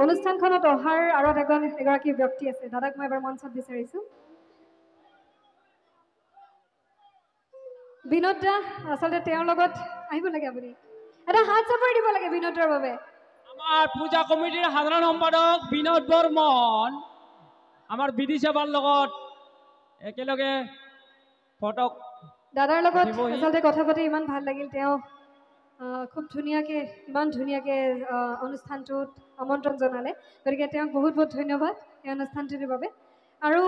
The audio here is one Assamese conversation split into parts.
অনুষ্ঠানখনত অহাৰ আঁৰত এগৰাকী ব্যক্তি আছে দাদাক মই এবাৰ মঞ্চত বিচাৰিছোঁ বিনোদ দা আচলতে তেওঁৰ লগত আহিব লাগে আপুনি এটা হাত চাপৰি দিব লাগে বিনোদৰ বাবে আমাৰ পূজা কমিটিৰ সাধাৰণ সম্পাদক বিনোদ বৰ্মন আমাৰ বিধি সভাৰ লগত একেলগে ফটো দাদাৰ লগত আচলতে কথা পাতি ইমান ভাল লাগিল তেওঁ খুব ধুনীয়াকৈ ইমান ধুনীয়াকৈ অনুষ্ঠানটোত আমন্ত্ৰণ জনালে গতিকে তেওঁক বহুত বহুত ধন্যবাদ এই অনুষ্ঠানটোৰ বাবে আৰু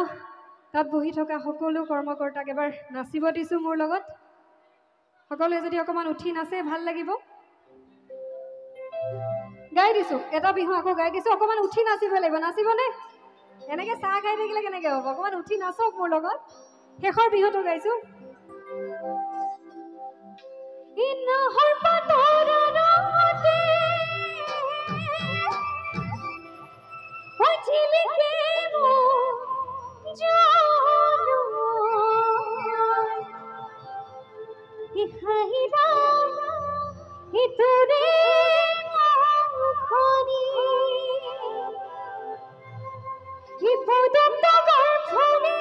তাত বহি থকা সকলো কৰ্মকৰ্তাক এবাৰ নাচিব দিছোঁ মোৰ লগত সকলোৱে যদি অকণমান উঠি নাচে ভাল লাগিব গাই দিছোঁ এটা বিহু আকৌ গাই দিছোঁ অকণমান উঠি নাচিব লাগিব নাচিবনে এনেকৈ চাহ গাই থাকিলে কেনেকৈ হ'ব অকণমান উঠি নাচক মোৰ লগত শেষৰ বিহুটো গাইছোঁ ইনহৰ পাতৰ ৰঙতে অজিলিকে মোৰ জানো ইহাইৰা ইতৰে মুখনি ইপদন্ত গৰ্ভনি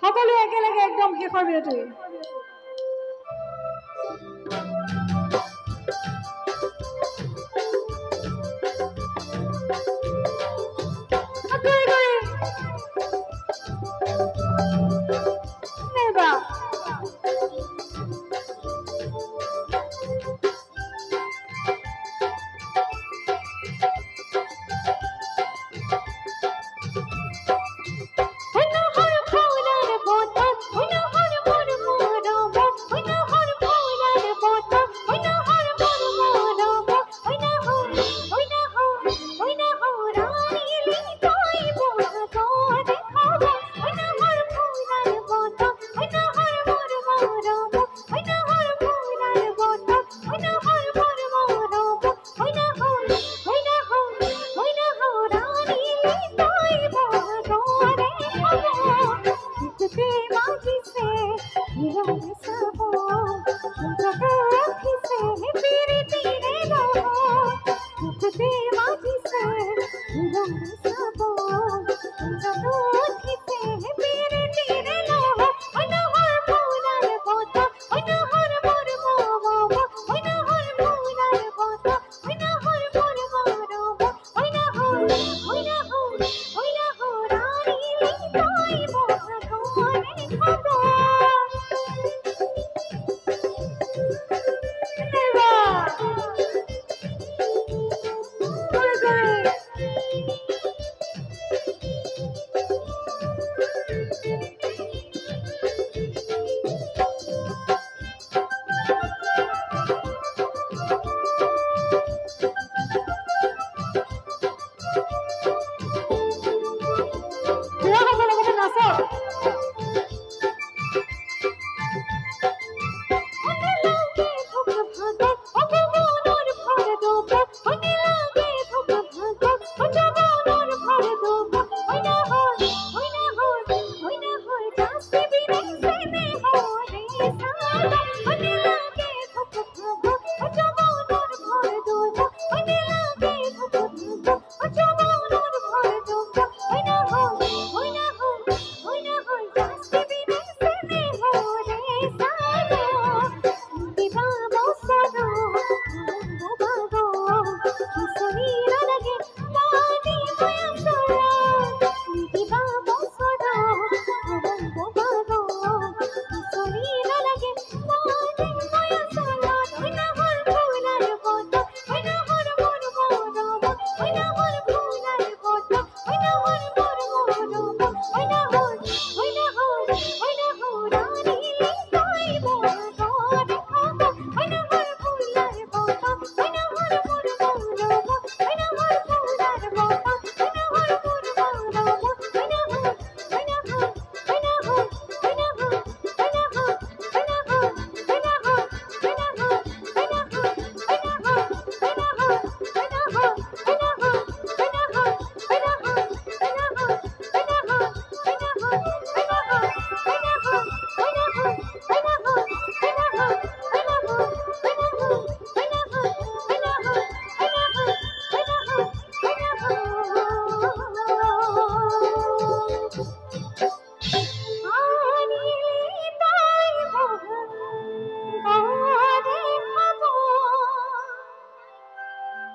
সকলো একেলগে একদম শেষৰ বিৰতি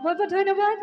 বহুত বহুত ধন্যবাদ।